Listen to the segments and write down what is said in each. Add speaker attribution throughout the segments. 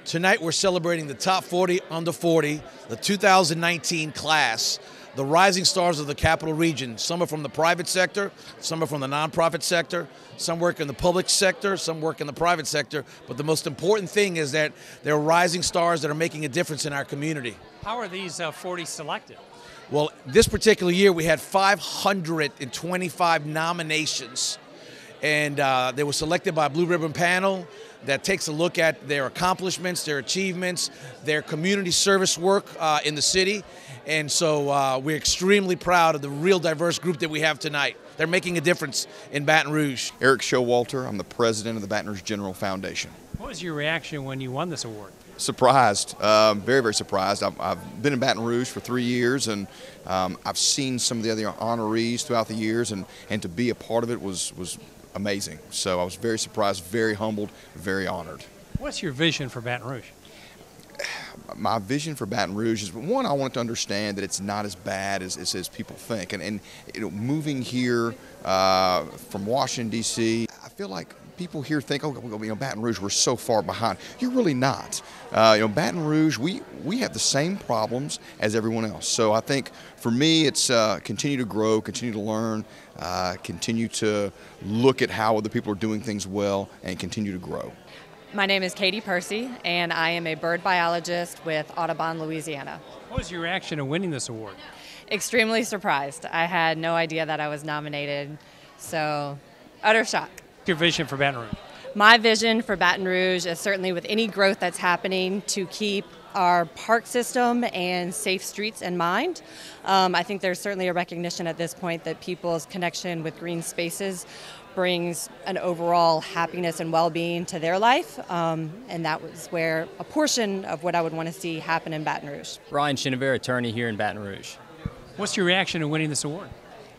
Speaker 1: Tonight we're celebrating the top 40 under 40, the 2019 class, the rising stars of the Capital Region. Some are from the private sector, some are from the nonprofit sector, some work in the public sector, some work in the private sector. But the most important thing is that they're rising stars that are making a difference in our community.
Speaker 2: How are these 40 selected?
Speaker 1: Well, this particular year we had 525 nominations, and they were selected by a Blue Ribbon panel that takes a look at their accomplishments, their achievements, their community service work in the city. And so we're extremely proud of the real diverse group that we have tonight. They're making a difference in Baton Rouge.
Speaker 3: ERIK SHOWALTER, I'm the president of the Baton Rouge General Foundation.
Speaker 2: What was your reaction when you won this award?
Speaker 3: Surprised, very, very surprised. I've been in Baton Rouge for 3 years, and I've seen some of the other honorees throughout the years, and to be a part of it was amazing. So I was very surprised, very humbled, very honored.
Speaker 2: What's your vision for Baton Rouge?
Speaker 3: My vision for Baton Rouge is, one, I want to understand that it's not as bad as people think. And you know, moving here from Washington, D.C., I feel like people here think, oh, you know, Baton Rouge, we're so far behind. You're really not. You know, Baton Rouge, we have the same problems as everyone else. So I think for me, it's continue to grow, continue to learn, continue to look at how other people are doing things well, and continue to grow.
Speaker 4: My name is Katie Percy, and I am a bird biologist with Audubon, Louisiana.
Speaker 2: What was your reaction to winning this award?
Speaker 4: Extremely surprised. I had no idea that I was nominated, so utter shock.
Speaker 2: What's your vision for Baton Rouge?
Speaker 4: My vision for Baton Rouge is certainly with any growth that's happening to keep our park system and safe streets in mind. I think there's certainly a recognition at this point that people's connection with green spaces brings an overall happiness and well-being to their life, and that was where a portion of what I would want to see happen in Baton Rouge.
Speaker 5: Ryan Chenevert, attorney here in Baton Rouge.
Speaker 2: What's your reaction to winning this award?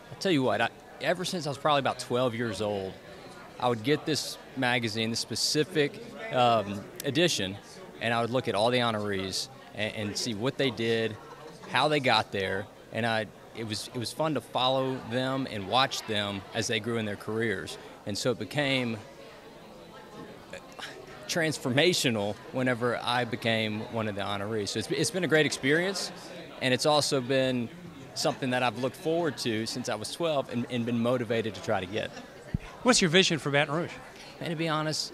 Speaker 5: I'll tell you what, ever since I was probably about 12 years old, I would get this magazine, this specific edition, and I would look at all the honorees and see what they did, how they got there, and it was fun to follow them and watch them as they grew in their careers. And so it became transformational whenever I became one of the honorees. So it's been a great experience, and it's also been something that I've looked forward to since I was 12 and been motivated to try to get.
Speaker 2: What's your vision for Baton Rouge?
Speaker 5: And to be honest,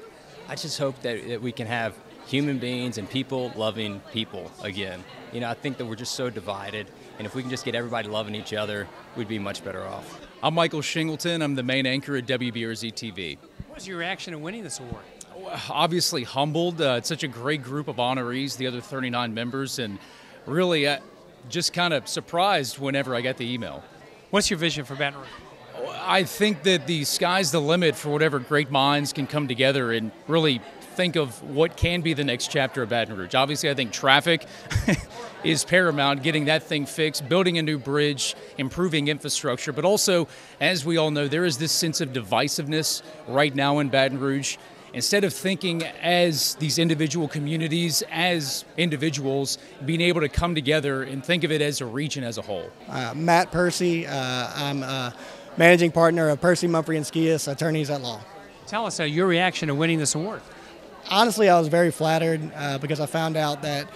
Speaker 5: I just hope that we can have human beings and people loving people again. You know, I think that we're just so divided, and if we can just get everybody loving each other, we'd be much better off.
Speaker 6: I'm Michael Shingleton. I'm the main anchor at WBRZ TV.
Speaker 2: What was your reaction to winning this award?
Speaker 6: Obviously humbled. It's such a great group of honorees, the other 39 members, and really just kind of surprised whenever I got the email.
Speaker 2: What's your vision for Baton Rouge?
Speaker 6: I think that the sky's the limit for whatever great minds can come together and really think of what can be the next chapter of Baton Rouge. Obviously, I think traffic is paramount, getting that thing fixed, building a new bridge, improving infrastructure, but also, as we all know, there is this sense of divisiveness right now in Baton Rouge. Instead of thinking as these individual communities, as individuals, being able to come together and think of it as a region as a whole.
Speaker 7: Matt Percy, I'm managing partner of Percy, Mumphrey, and Skias, attorneys at law.
Speaker 2: Tell us your reaction to winning this award.
Speaker 7: Honestly, I was very flattered because I found out that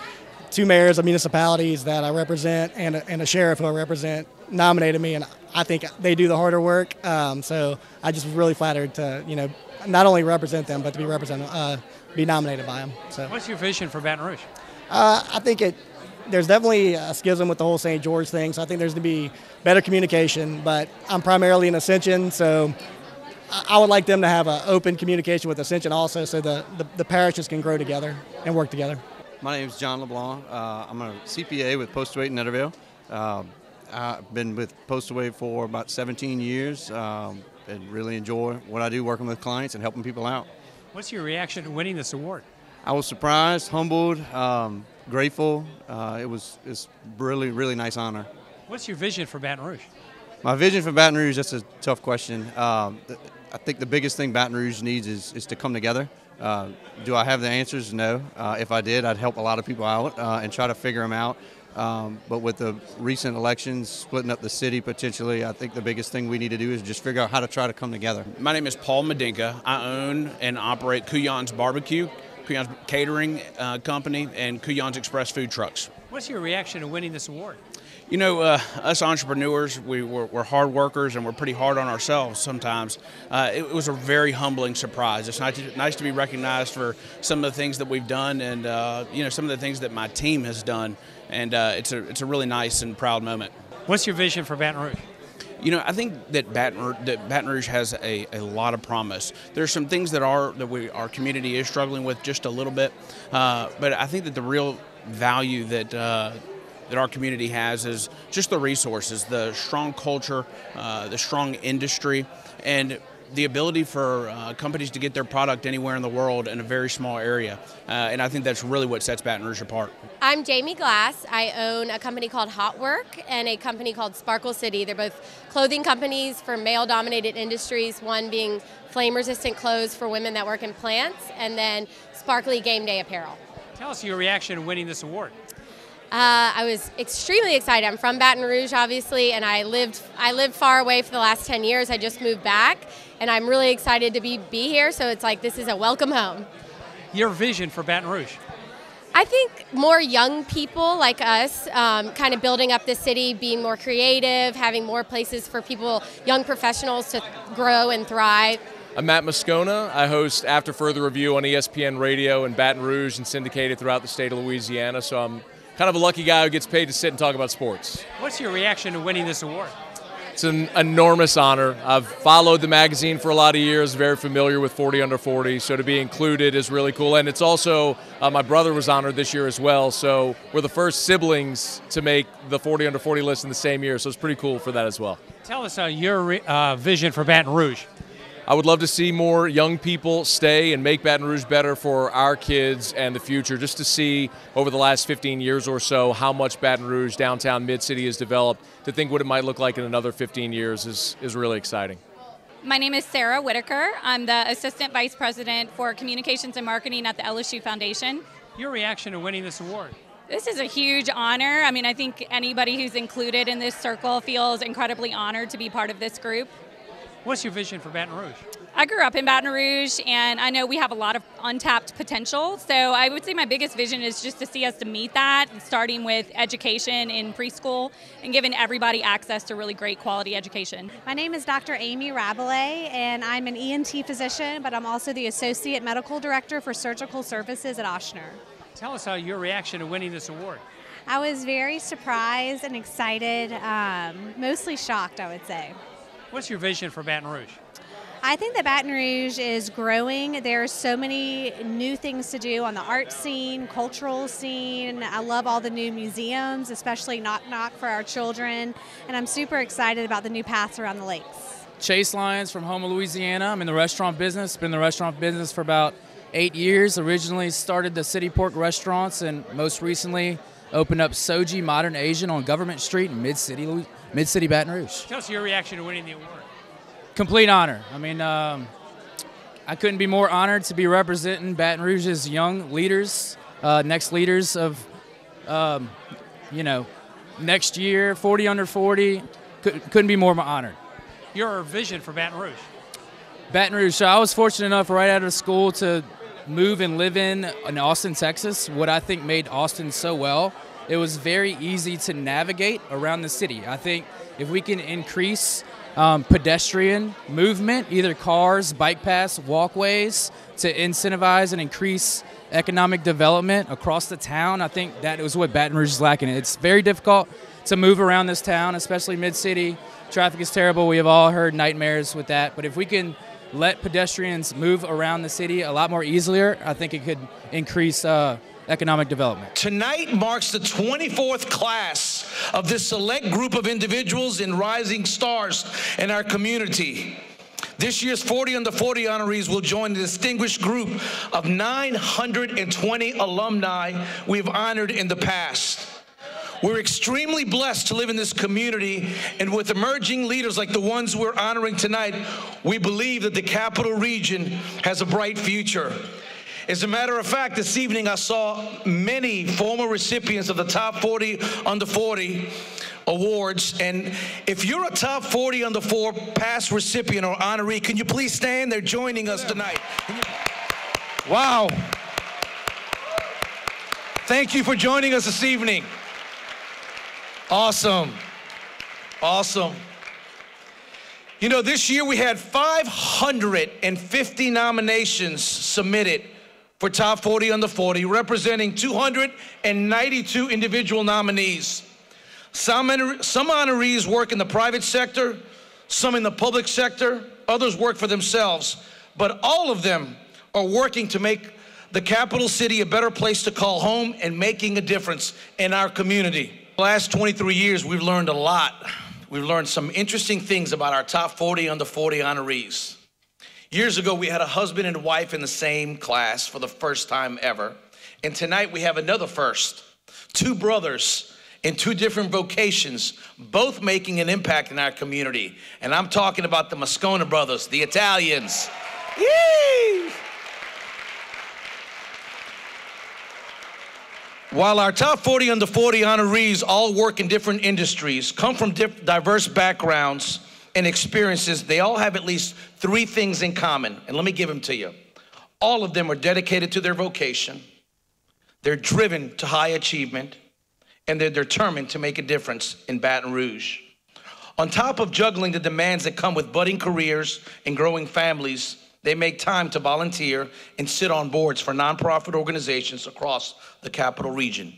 Speaker 7: 2 mayors of municipalities that I represent and a sheriff who I represent nominated me, and I think they do the harder work. So I just was really flattered to, you know, not only represent them, but to be nominated by them. So.
Speaker 2: What's your vision for Baton Rouge?
Speaker 7: I think there's definitely a schism with the whole St. George thing, so I think there's going to be better communication, but I'm primarily in Ascension, so I would like them to have an open communication with Ascension also, so the parishes can grow together and work together.
Speaker 8: My name is John LeBlanc. I'm a CPA with Postal Wait in Netterville. I've been with Postal Wait for about 17 years and really enjoy what I do, working with clients and helping people out.
Speaker 2: What's your reaction to winning this award?
Speaker 8: I was surprised, humbled, grateful. It's really, really nice honor.
Speaker 2: What's your vision for Baton Rouge?
Speaker 8: My vision for Baton Rouge, that's a tough question. I think the biggest thing Baton Rouge needs is to come together. Do I have the answers? No. If I did, I'd help a lot of people out and try to figure them out. But with the recent elections, splitting up the city potentially, I think the biggest thing we need to do is just figure out how to try to come together.
Speaker 9: My name is MLADENKA. I own and operate Cou-Yon's Barbeque. Cou-Yon's Catering company, and Cou-Yon's Express Food Trucks.
Speaker 2: What's your reaction to winning this award?
Speaker 9: You know, us entrepreneurs, we're hard workers and we're pretty hard on ourselves sometimes. It was a very humbling surprise. It's nice to be recognized for some of the things that we've done and, you know, some of the things that my team has done. And it's a really nice and proud moment.
Speaker 2: What's your vision for Baton Rouge?
Speaker 9: You know, I think that Baton Rouge has a lot of promise. There's some things that our community is struggling with just a little bit, but I think that the real value that our community has is just the resources, the strong culture, the strong industry, and the ability for companies to get their product anywhere in the world in a very small area. And I think that's really what sets Baton Rouge apart.
Speaker 10: I'm Jamie Glass. I own a company called HauteWork and a company called Sparkle City. They're both clothing companies for male-dominated industries, one being flame-resistant clothes for women that work in plants, and then sparkly game day apparel.
Speaker 2: Tell us your reaction to winning this award.
Speaker 10: I was extremely excited. I'm from Baton Rouge, obviously, and I lived far away for the last 10 years. I just moved back, and I'm really excited to be here, so it's like this is a welcome home.
Speaker 2: Your vision for Baton Rouge?
Speaker 10: I think more young people like us, kind of building up the city, being more creative, having more places for people, young professionals to grow and thrive.
Speaker 11: I'm Matt Moscona. I host After Further Review on ESPN Radio in Baton Rouge and syndicated throughout the state of Louisiana, so I'm kind of a lucky guy who gets paid to sit and talk about sports.
Speaker 2: What's your reaction to winning this award?
Speaker 11: It's an enormous honor. I've followed the magazine for a lot of years, very familiar with 40 Under 40, so to be included is really cool. And it's also, my brother was honored this year as well, so we're the first siblings to make the 40 Under 40 list in the same year, so it's pretty cool for that as well.
Speaker 2: Tell us your vision for Baton Rouge.
Speaker 11: I would love to see more young people stay and make Baton Rouge better for our kids and the future, just to see over the last 15 years or so how much Baton Rouge, downtown Mid-City, has developed. To think what it might look like in another 15 years is really exciting.
Speaker 12: My name is Sarah Whittaker. I'm the Assistant Vice President for Communications and Marketing at the LSU Foundation.
Speaker 2: Your reaction to winning this award?
Speaker 12: This is a huge honor. I mean, I think anybody who's included in this circle feels incredibly honored to be part of this group.
Speaker 2: What's your vision for Baton Rouge?
Speaker 12: I grew up in Baton Rouge, and I know we have a lot of untapped potential. So I would say my biggest vision is just to see us to meet that, starting with education in preschool and giving everybody access to really great quality education.
Speaker 13: My name is Dr. Amy Rabelais, and I'm an ENT physician, but I'm also the Associate Medical Director for Surgical Services at Oschner.
Speaker 2: Tell us your reaction to winning this award.
Speaker 13: I was very surprised and excited, mostly shocked, I would say.
Speaker 2: What's your vision for Baton Rouge?
Speaker 13: I think that Baton Rouge is growing. There are so many new things to do on the art scene, cultural scene. I love all the new museums, especially Knock Knock for our children. And I'm super excited about the new paths around the lakes.
Speaker 6: Chase Lyons from Houma, Louisiana. I'm in the restaurant business. Been in the restaurant business for about 8 years. Originally started the City Pork restaurants and most recently opened up Soji Modern Asian on Government Street in Mid-City Baton Rouge.
Speaker 2: Tell us your reaction to winning the award.
Speaker 6: Complete honor. I mean, I couldn't be more honored to be representing Baton Rouge's young leaders, next leaders of, next year, 40 Under 40. Couldn't be more honored.
Speaker 2: Your vision for Baton Rouge?
Speaker 6: Baton Rouge. So I was fortunate enough right out of school to move and live in Austin, Texas. What I think made Austin so well, it was very easy to navigate around the city. I think if we can increase pedestrian movement, either cars, bike paths, walkways, to incentivize and increase economic development across the town, I think that is what Baton Rouge is lacking. It's very difficult to move around this town, especially mid-city. Traffic is terrible. We have all heard nightmares with that. But if we can let pedestrians move around the city a lot more easier, I think it could increase economic development.
Speaker 14: Tonight marks the 24th class of this select group of individuals and rising stars in our community. This year's 40 Under 40 honorees will join the distinguished group of 920 alumni we've honored in the past. We're extremely blessed to live in this community, and with emerging leaders like the ones we're honoring tonight, we believe that the Capital Region has a bright future. As a matter of fact, this evening I saw many former recipients of the Top 40 Under 40 awards, and if you're a Top 40 Under 4 past recipient or honoree, can you please stand? They're joining us tonight. Wow. Thank you for joining us this evening. Awesome. Awesome. You know, this year we had 550 nominations submitted for Top 40 Under 40, representing 292 individual nominees. Some honorees work in the private sector, some in the public sector, others work for themselves, but all of them are working to make the capital city a better place to call home and making a difference in our community. The last 23 years, we've learned a lot. We've learned some interesting things about our Top 40 Under 40 honorees. Years ago, we had a husband and wife in the same class for the first time ever. And tonight we have another first. Two brothers in two different vocations, both making an impact in our community. And I'm talking about the Moscona brothers, the Italians. Yee! While our Top 40 Under 40 honorees all work in different industries, come from diverse backgrounds and experiences, they all have at least three things in common. And let me give them to you. All of them are dedicated to their vocation. They're driven to high achievement, and they're determined to make a difference in Baton Rouge. On top of juggling the demands that come with budding careers and growing families, they make time to volunteer and sit on boards for nonprofit organizations across the capital region.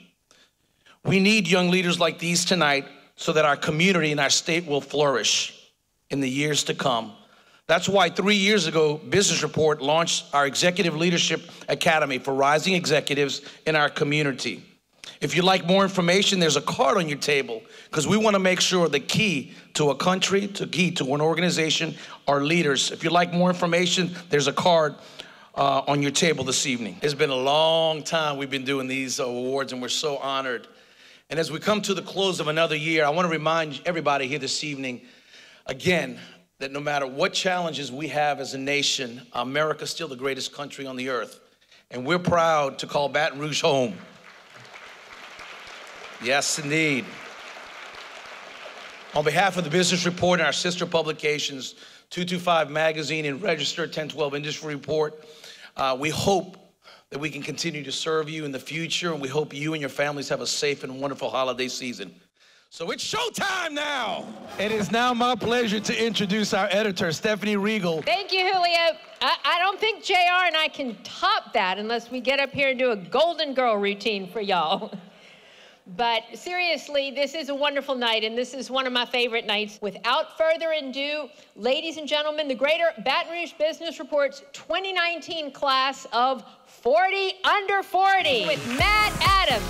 Speaker 14: We need young leaders like these tonight so that our community and our state will flourish in the years to come. That's why 3 years ago, Business Report launched our Executive Leadership Academy for rising executives in our community. If you'd like more information, there's a card on your table, because we want to make sure the key to a country, the key to an organization are leaders. If you'd like more information, there's a card on your table this evening. It's been a long time we've been doing these awards, and we're so honored. And as we come to the close of another year, I want to remind everybody here this evening, again, that no matter what challenges we have as a nation, America's still the greatest country on the earth. And we're proud to call Baton Rouge home. Yes, indeed. On behalf of the Business Report and our sister publications, 225 Magazine and Register, 1012 Industry Report, we hope that we can continue to serve you in the future, and we hope you and your families have a safe and wonderful holiday season. So it's showtime now. It is now my pleasure to introduce our editor, Stephanie Regal.
Speaker 15: Thank you, Julio. I don't think JR and I can top that unless we get up here and do a Golden Girl routine for y'all. But seriously, this is a wonderful night, and this is one of my favorite nights. Without further ado, ladies and gentlemen, the Greater Baton Rouge Business Report's 2019 class of 40 Under 40 with Matt Adams,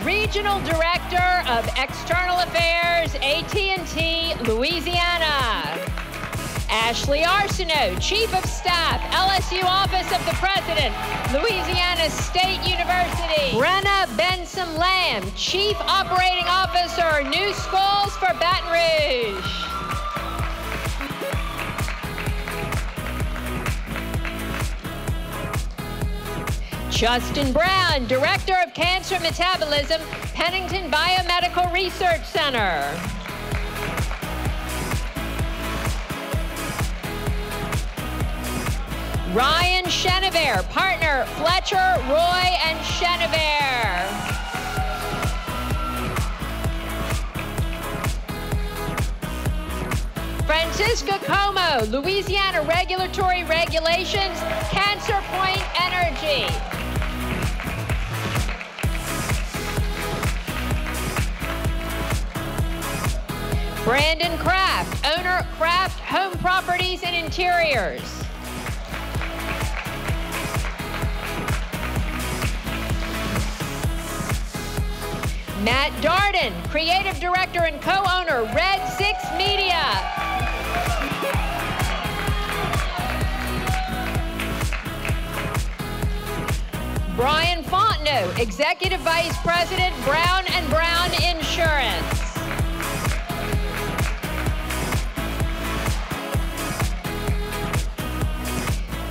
Speaker 15: Regional Director of External Affairs, AT&T, Louisiana. Ashley Arsenault, Chief of Staff, LSU Office of the President, Louisiana State University. Brenna Benson-Lamb, Chief Operating Officer, New Schools for Baton Rouge. Justin Brown, Director of Cancer Metabolism, Pennington Biomedical Research Center. Ryan Chenevert, partner, Flecher, Roy, and Chenevert. Francisca Como, Louisiana Regulatory Regulations, Cancer Point Energy. Brandon Kraft, owner, Kraft Home Properties and Interiors. Matt Darden, creative director and co-owner, Red 6 Media. Brian Fontenot, executive vice president, Brown & Brown Insurance.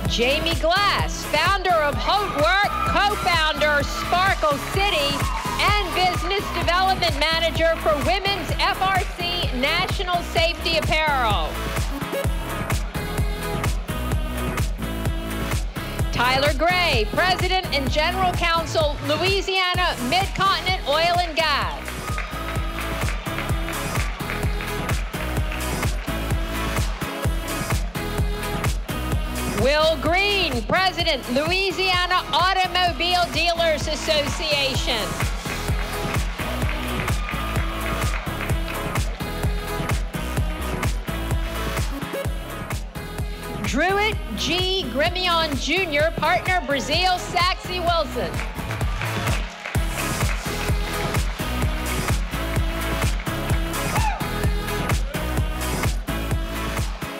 Speaker 15: Jamie Glass, founder of HauteWork, co-founder, Sparkle City, and Business Development Manager for Women's FRC National Safety Apparel. Tyler Tyler Gray, President and General Counsel, Louisiana Mid-Continent Oil and Gas. Will Green, President, Louisiana Automobile Dealers Association. Druitt G. Grimion Jr., Partner, Brazil, Saxe Wilson.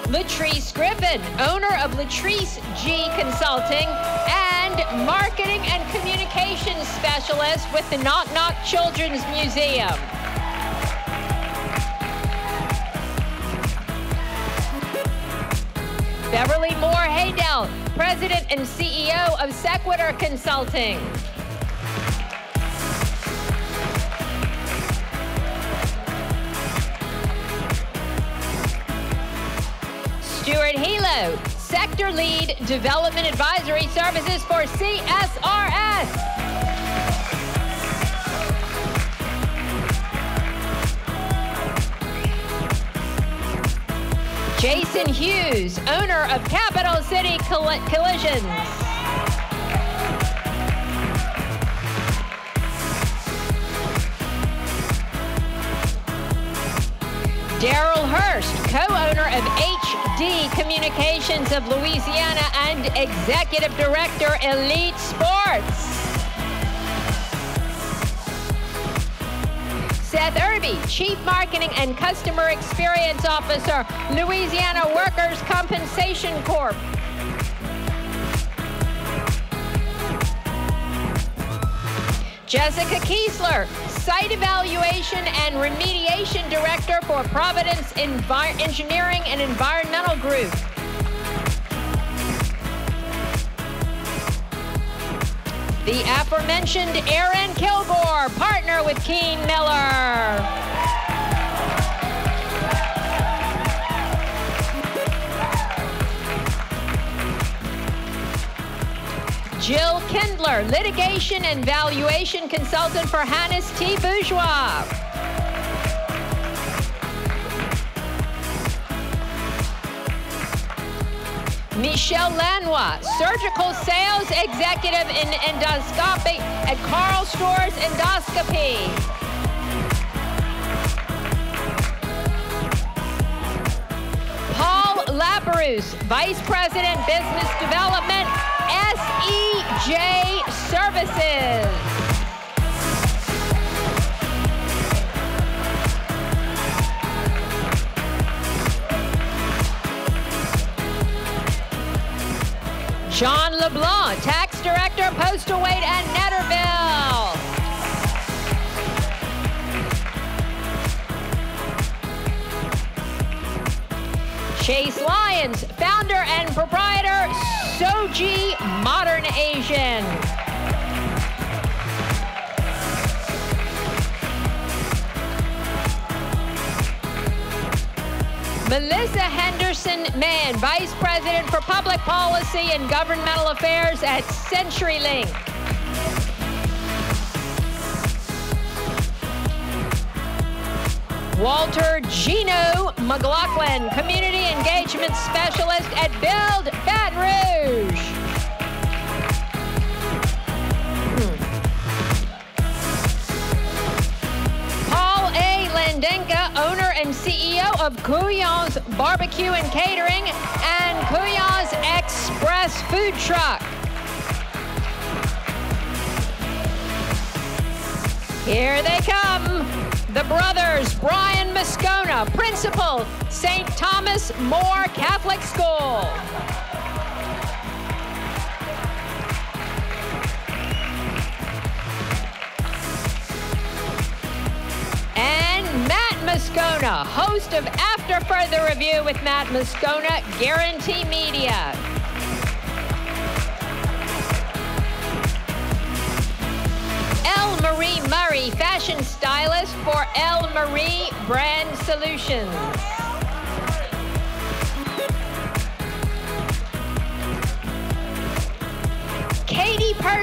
Speaker 15: Latrice Griffin, owner of Latrice G Consulting and Marketing and Communications Specialist with the Knock Knock Children's Museum. Beverly Moore Haydell, President and CEO of Sequitur Consulting. Stuart Hilo, Sector Lead Development Advisory Services for CSRS. Jason Hughes, owner of Capital City Collisions. Daryl Hurst, co-owner of HD Communications of Louisiana and Executive Director, Elite Sports. Seth Irby, Chief Marketing and Customer Experience Officer, Louisiana Workers' Compensation Corp. Jessica Kiesler, Site Evaluation and Remediation Director for Providence Engineering and Environmental Group. The aforementioned Aaron Kilgore, partner with Keen Miller. Jill Kindler, litigation and valuation consultant for Hannes T. Bourgeois. Michelle Lanois, surgical sales executive in endoscopy at Carl Storrs Endoscopy. Paul Laperouse, Vice President, Business Development, SEJ Services. John LeBlanc, Tax Director, Postal Wade and Netterville. Chase Lyons, founder and proprietor, Soji Modern Asian. Melissa Henderson Mann, Vice President for Public Policy and Governmental Affairs at CenturyLink. Walter Gino McLaughlin, Community Engagement Specialist at Build Baton Rouge. Paul A. Landenka, owner and CEO of Cou-Yon's Barbecue and Catering and Cou-Yon's Express Food Truck. Here they come. The brothers, Brian Moscona, principal, St. Thomas More Catholic School. And Matt Moscona, host of After Further Review with Matt Moscona, Guarantee Media. L. Marie Murray, fashion stylist for L. Marie Brand Solutions.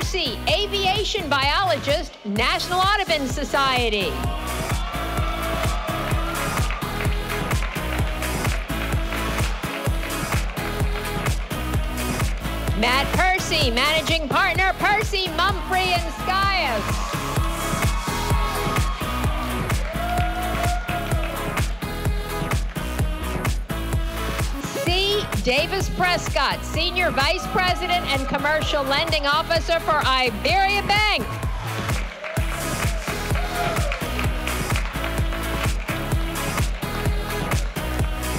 Speaker 15: Percy, aviation biologist, National Audubon Society. Matt Percy, managing partner, Percy, Mumphrey, and Skias. Davis Prescott, Senior Vice President and Commercial Lending Officer for Iberia Bank.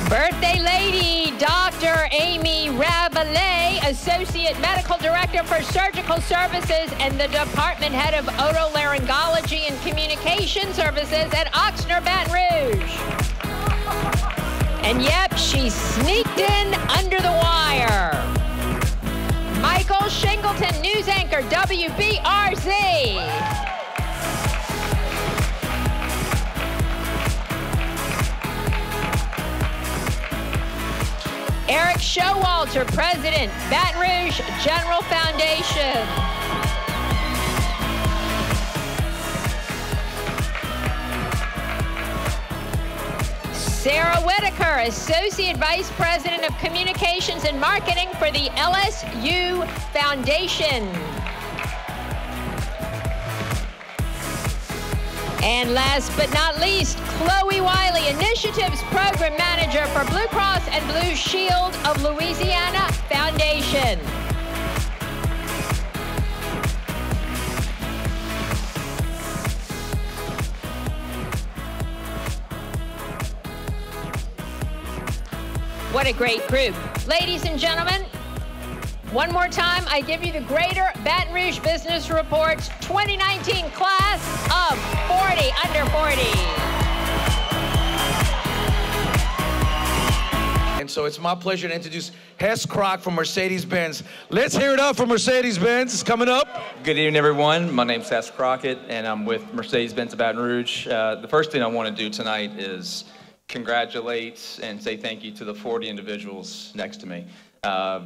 Speaker 15: Birthday lady, Dr. Amy Rabalaise, Associate Medical Director for Surgical Services and the Department Head of Otolaryngology and Communication Services at Oschner, Baton Rouge. And yep, she sneaked in under the wire. Michael Shingleton, news anchor, WBRZ. ERIK Showalter, President, Baton Rouge General Foundation. Sarah Whittaker, Associate Vice President of Communications and Marketing for the LSU Foundation. And last but not least, Chloe Wiley, Initiatives Program Manager for Blue Cross and Blue Shield of Louisiana Foundation. What a great group. Ladies and gentlemen, one more time, I give you the Greater Baton Rouge Business Report's 2019 class of 40 under 40.
Speaker 14: And so it's my pleasure to introduce Hess Kroc from Mercedes-Benz. Let's hear it up for Mercedes-Benz. It's coming up.
Speaker 16: Good evening, everyone. My name's Hess CROCKETT, and I'm with Mercedes-Benz of Baton Rouge. The first thing I want to do tonight is congratulate and say thank you to the 40 individuals next to me. I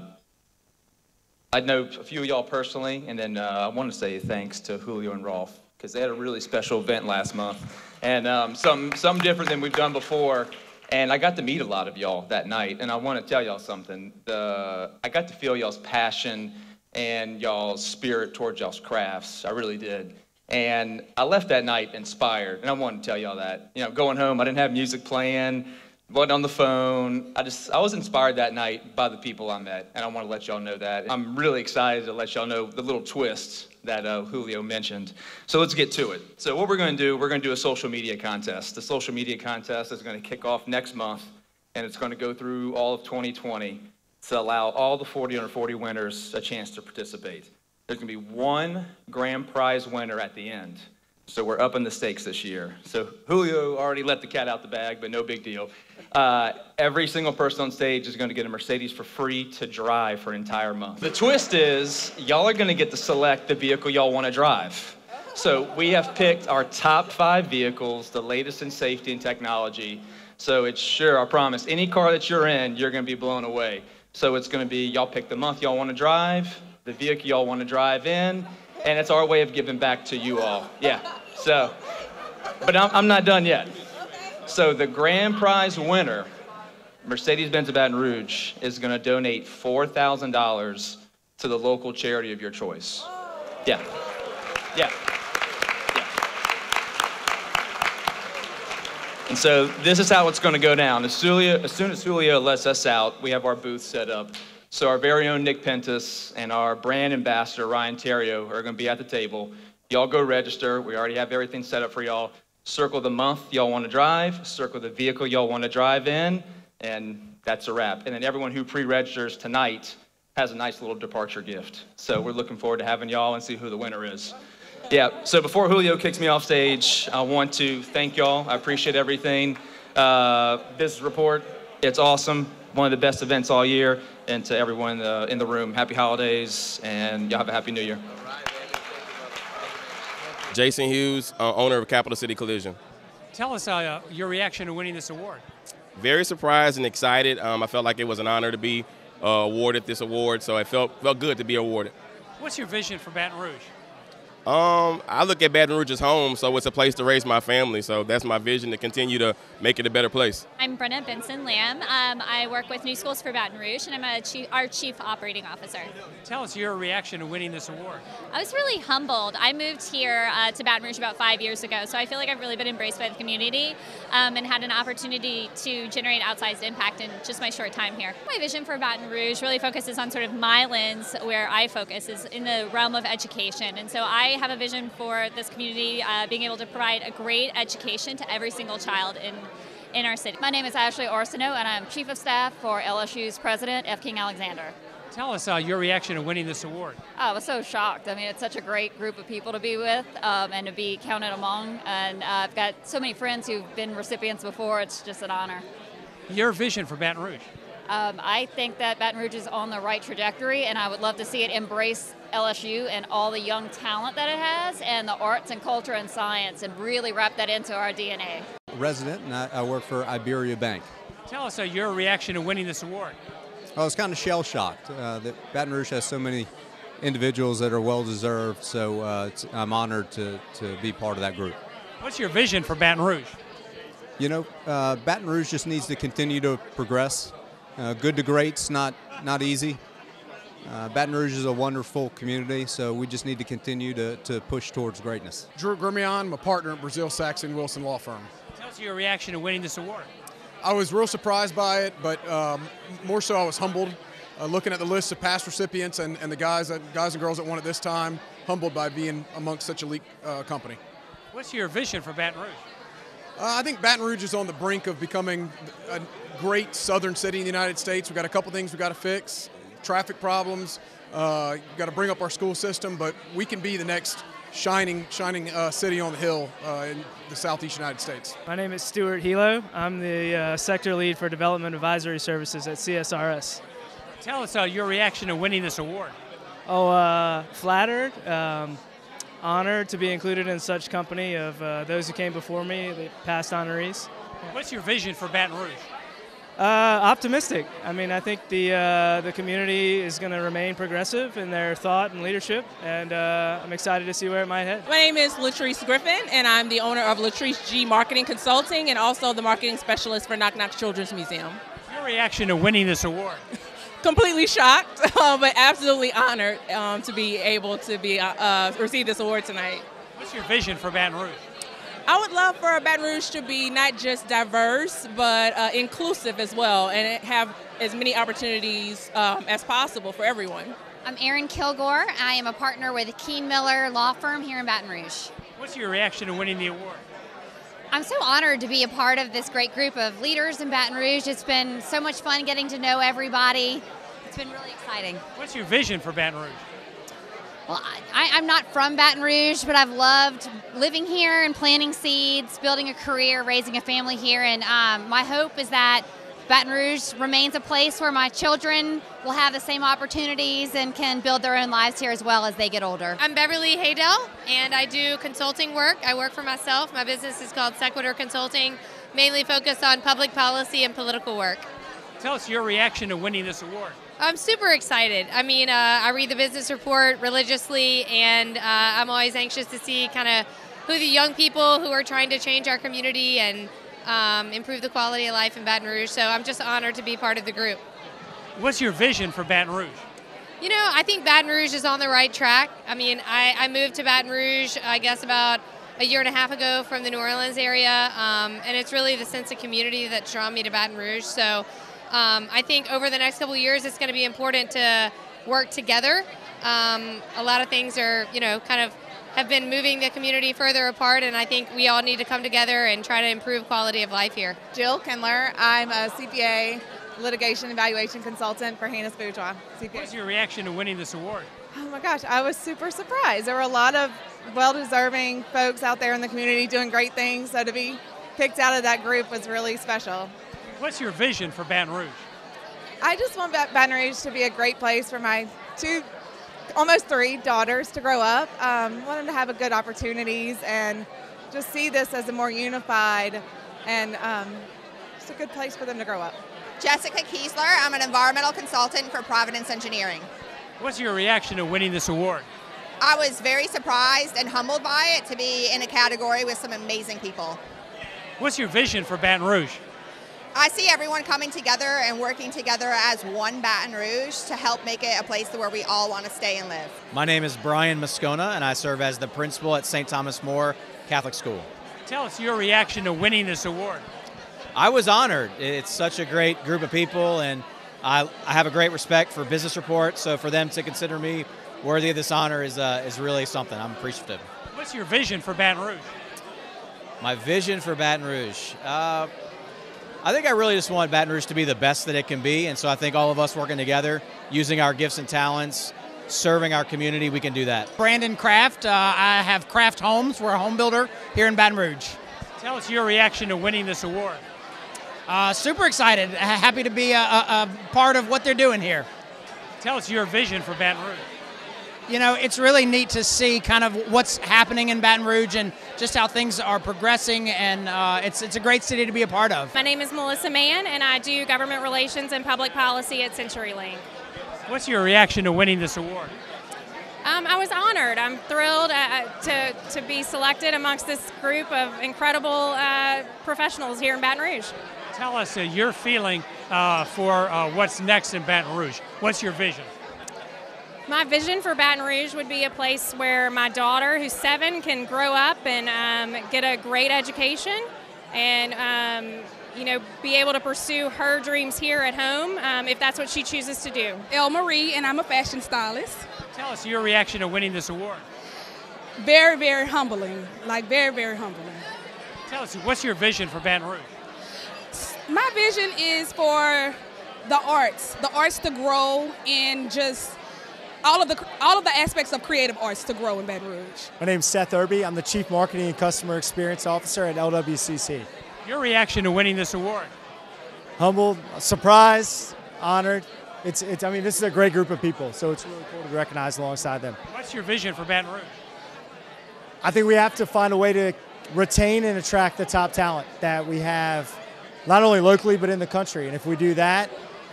Speaker 16: know a few of y'all personally, and then I want to say thanks to Julio and Rolf, because they had a really special event last month, and something different than we've done before. And I got to meet a lot of y'all that night, and I want to tell y'all something. I got to feel y'all's passion and y'all's spirit towards y'all's crafts. I really did. And I left that night inspired, and I wanted to tell y'all that. You know, going home, I didn't have music playing, wasn't on the phone. I was inspired that night by the people I met, and I want to let y'all know that. I'm really excited to let y'all know the little twists that Julio mentioned. So let's get to it. So what we're going to do a social media contest. The social media contest is going to kick off next month, and it's going to go through all of 2020 to allow all the 40 under 40 winners a chance to participate. There's going to be one grand prize winner at the end. So we're upping the stakes this year. So Julio already let the cat out the bag, but no big deal. Every single person on stage is going to get a Mercedes for free to drive for an entire month. The twist is, y'all are going to get to select the vehicle y'all want to drive. So we have picked our top 5 vehicles, the latest in safety and technology. So it's sure, I promise, any car that you're in, you're going to be blown away. So it's going to be, y'all pick the month y'all want to drive, the vehicle y'all want to drive in, and it's our way of giving back to you all. Yeah, so, but I'm not done yet. So the grand prize winner, Mercedes-Benz of Baton Rouge, is going to donate $4,000 to the local charity of your choice. Yeah, yeah, yeah. And so this is how it's going to go down. As soon as Julio lets us out, we have our booth set up. So our very own Nick Pentis and our brand ambassador, Ryan Terrio, are going to be at the table. Y'all go register. We already have everything set up for y'all. Circle the month y'all want to drive, circle the vehicle y'all want to drive in, and that's a wrap. And then everyone who pre-registers tonight has a nice little departure gift. So we're looking forward to having y'all and see who the winner is. Yeah, so before Julio kicks me off stage, I want to thank y'all. I appreciate everything. Business report, it's awesome. One of the best events all year. And to everyone in the room, happy holidays, and y'all have a happy new year.
Speaker 17: Jason Hughes, owner of Capital City Collision.
Speaker 2: Tell us your reaction to winning this award.
Speaker 17: Very surprised and excited. I felt like it was an honor to be awarded this award, so it felt good to be awarded.
Speaker 2: What's your vision for Baton Rouge?
Speaker 17: I look at Baton Rouge as home, so it's a place to raise my family. So that's my vision, to continue to make it a better place.
Speaker 12: I'm Brenna Benson-Lamb. I work with New Schools for Baton Rouge, and I'm our Chief Operating Officer.
Speaker 2: Tell us your reaction to winning this award.
Speaker 12: I was really humbled. I moved here to Baton Rouge about 5 years ago, so I feel like I've really been embraced by the community and had an opportunity to generate outsized impact in just my short time here. My vision for Baton Rouge really focuses on sort of my lens, where I focus is in the realm of education. And so I have a vision for this community being able to provide a great education to every single child in our city.
Speaker 18: My name is Ashley Arsenault, and I'm Chief of Staff for LSU's President, F. King Alexander.
Speaker 2: Tell us your reaction to winning this award.
Speaker 18: I was so shocked. I mean, it's such a great group of people to be with and to be counted among. And I've got so many friends who've been recipients before. It's just an honor.
Speaker 2: Your vision for Baton Rouge.
Speaker 18: I think that Baton Rouge is on the right trajectory, and I would love to see it embrace LSU and all the young talent that it has, and the arts and culture and science, and really wrap that into our DNA.
Speaker 19: Resident, and I work for Iberia Bank.
Speaker 2: Tell us your reaction to winning this award.
Speaker 19: I was kind of shell-shocked that Baton Rouge has so many individuals that are well-deserved, so I'm honored to be part of that group.
Speaker 2: What's your vision for Baton Rouge?
Speaker 19: You know, Baton Rouge just needs to continue to progress. Good to great's not easy. Baton Rouge is a wonderful community, so we just need to continue to push towards greatness.
Speaker 20: Drew Grimion, my partner at Brazil Saxon Wilson Law Firm.
Speaker 2: Tell us your reaction to winning this award.
Speaker 20: I was real surprised by it, but more so I was humbled. Looking at the list of past recipients and the guys and girls that won it this time, humbled by being amongst such a elite company.
Speaker 2: What's your vision for Baton Rouge?
Speaker 20: I think Baton Rouge is on the brink of becoming a great southern city in the United States. We've got a couple things we've got to fix. Traffic problems, got to bring up our school system, but we can be the next shining city on the hill in the southeast United States.
Speaker 21: My name is Stuart Hilo. I'm the sector lead for Development Advisory Services at CSRS.
Speaker 2: Tell us your reaction to winning this award.
Speaker 21: Oh, flattered, honored to be included in such company of those who came before me, the past honorees.
Speaker 2: What's your vision for Baton Rouge?
Speaker 21: Optimistic. I mean, I think the community is going to remain progressive in their thought and leadership, and I'm excited to see where it might head.
Speaker 22: My name is Latrice Griffin, and I'm the owner of Latrice G Marketing Consulting and also the marketing specialist for Knock Knock Children's Museum.
Speaker 2: Your reaction to winning this award?
Speaker 22: Completely shocked, but absolutely honored to be able to receive this award tonight.
Speaker 2: What's your vision for Baton Rouge?
Speaker 22: I would love for Baton Rouge to be not just diverse, but inclusive as well, and have as many opportunities as possible for everyone.
Speaker 23: I'm Erin Kilgore. I am a partner with Keen Miller Law Firm here in Baton Rouge.
Speaker 2: What's your reaction to winning the award?
Speaker 23: I'm so honored to be a part of this great group of leaders in Baton Rouge. It's been so much fun getting to know everybody. It's been really exciting.
Speaker 2: What's your vision for Baton Rouge?
Speaker 23: Well, I'm not from Baton Rouge, but I've loved living here and planting seeds, building a career, raising a family here. And my hope is that Baton Rouge remains a place where my children will have the same opportunities and can build their own lives here as well as they get older.
Speaker 10: I'm Beverly Haydell, and I do consulting work. I work for myself. My business is called Sequitur Consulting, mainly focused on public policy and political work.
Speaker 2: Tell us your reaction to winning this award.
Speaker 10: I'm super excited. I mean, I read the business report religiously, and I'm always anxious to see kind of who the young people who are trying to change our community and improve the quality of life in Baton Rouge. So I'm just honored to be part of the group.
Speaker 2: What's your vision for Baton Rouge?
Speaker 10: You know, I think Baton Rouge is on the right track. I mean, I moved to Baton Rouge, I guess, about a year and a half ago from the New Orleans area, and it's really the sense of community that's drawn me to Baton Rouge. So I think over the next couple of years, it's going to be important to work together. A lot of things are, you know, kind of have been moving the community further apart, and I think we all need to come together and try to improve quality of life here.
Speaker 24: Jill Kindler. I'm a CPA litigation evaluation consultant for Hannes Bourgeois.
Speaker 2: What's your reaction to winning this award?
Speaker 24: Oh my gosh, I was super surprised. There were a lot of well-deserving folks out there in the community doing great things, so to be picked out of that group was really special.
Speaker 2: What's your vision for Baton Rouge?
Speaker 24: I just want Baton Rouge to be a great place for my almost three daughters to grow up. Want them to have good opportunities and just see this as a more unified and just a good place for them to grow up.
Speaker 25: Jessica Kiesler. I'm an environmental consultant for Providence Engineering.
Speaker 2: What's your reaction to winning this award?
Speaker 1: I was very surprised and humbled by it to be in a category with some amazing people.
Speaker 2: What's your vision for Baton Rouge?
Speaker 1: I see everyone coming together and working together as one Baton Rouge to help make it a place where we all want to stay and live.
Speaker 3: My name is Brian Moscona, and I serve as the principal at St. Thomas More Catholic School.
Speaker 2: Tell us your reaction to winning this award.
Speaker 3: I was honored. It's such a great group of people, and I have a great respect for Business Report, so for them to consider me worthy of this honor is really something. I'm appreciative.
Speaker 2: What's your vision for Baton Rouge?
Speaker 3: My vision for Baton Rouge? I think I really just want Baton Rouge to be the best that it can be, and so I think all of us working together, using our gifts and talents, serving our community, we can do that.
Speaker 4: Brandon Kraft. I have Kraft Homes. We're a home builder here in Baton Rouge.
Speaker 2: Tell us your reaction to winning this award.
Speaker 4: Super excited. Happy to be a part of what they're doing here.
Speaker 2: Tell us your vision for Baton Rouge.
Speaker 4: You know, it's really neat to see kind of what's happening in Baton Rouge and just how things are progressing, and it's a great city to be a part of.
Speaker 5: My name is Melissa Mann, and I do government relations and public policy at CenturyLink.
Speaker 2: What's your reaction to winning this award?
Speaker 5: I was honored. I'm thrilled to be selected amongst this group of incredible professionals here in Baton Rouge.
Speaker 2: Tell us your feeling for what's next in Baton Rouge. What's your vision?
Speaker 5: My vision for Baton Rouge would be a place where my daughter, who's 7, can grow up and get a great education and be able to pursue her dreams here at home if that's what she chooses to do.
Speaker 25: Elle Marie, and I'm a fashion stylist.
Speaker 2: Tell us your reaction to winning this award.
Speaker 25: Very, very humbling, like very, very humbling.
Speaker 2: Tell us, what's your vision for Baton Rouge?
Speaker 25: My vision is for the arts to grow in just all of the aspects of creative arts to grow in Baton Rouge.
Speaker 26: My name's Seth Irby. I'm the Chief Marketing and Customer Experience Officer at LWCC.
Speaker 2: Your reaction to winning this award?
Speaker 26: Humbled, surprised, honored. I mean, this is a great group of people, so it's really cool to be recognized alongside them.
Speaker 2: What's your vision for Baton Rouge?
Speaker 26: I think we have to find a way to retain and attract the top talent that we have, not only locally but in the country. And if we do that,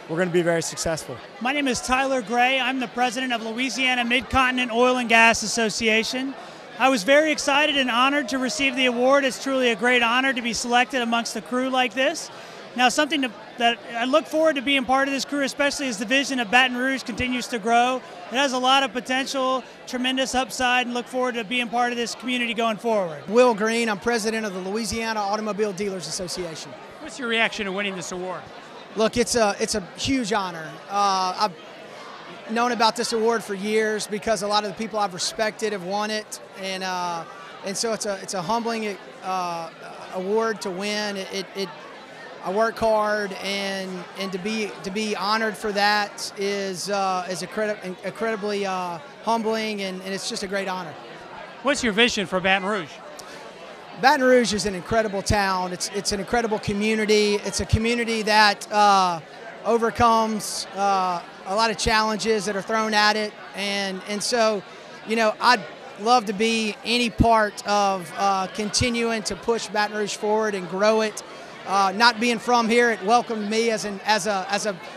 Speaker 26: we're going to be very successful.
Speaker 27: My name is Tyler Gray. I'm the president of Louisiana Mid-Continent Oil and Gas Association. I was very excited and honored to receive the award. It's truly a great honor to be selected amongst the crew like this. Now, something that I look forward to being part of this crew, especially as the vision of Baton Rouge continues to grow. It has a lot of potential, tremendous upside, and look forward to being part of this community going forward.
Speaker 28: Will Green, I'm president of the Louisiana Automobile Dealers Association.
Speaker 2: What's your reaction to winning this award?
Speaker 28: Look, it's a huge honor. I've known about this award for years because a lot of the people I've respected have won it, and so it's a humbling award to win. I work hard, and to be honored for that is incredibly humbling, and it's just a great honor.
Speaker 2: What's your vision for Baton Rouge?
Speaker 28: Baton Rouge is an incredible town. It's an incredible community. It's a community that overcomes a lot of challenges that are thrown at it, and so, I'd love to be any part of continuing to push Baton Rouge forward and grow it. Not being from here, it welcomed me as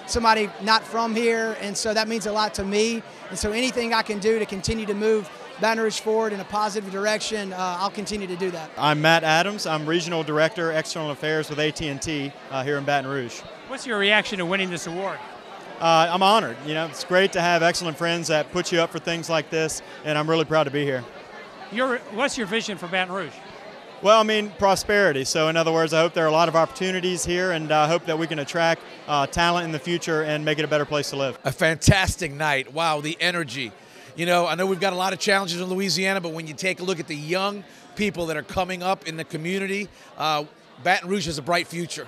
Speaker 28: somebody not from here, and so that means a lot to me. And so anything I can do to continue to move Baton Rouge forward in a positive direction, I'll continue to do that.
Speaker 29: I'm Matt Adams. I'm Regional Director, External Affairs with AT&T here in Baton Rouge.
Speaker 2: What's your reaction to winning this award?
Speaker 29: I'm honored. It's great to have excellent friends that put you up for things like this, and I'm really proud to be here.
Speaker 2: What's your vision for Baton Rouge?
Speaker 29: Well, prosperity. So in other words, I hope there are a lot of opportunities here, and I hope that we can attract talent in the future and make it a better place to live.
Speaker 30: A fantastic night. Wow, the energy. I know we've got a lot of challenges in Louisiana, but when you take a look at the young people that are coming up in the community, Baton Rouge has a bright future.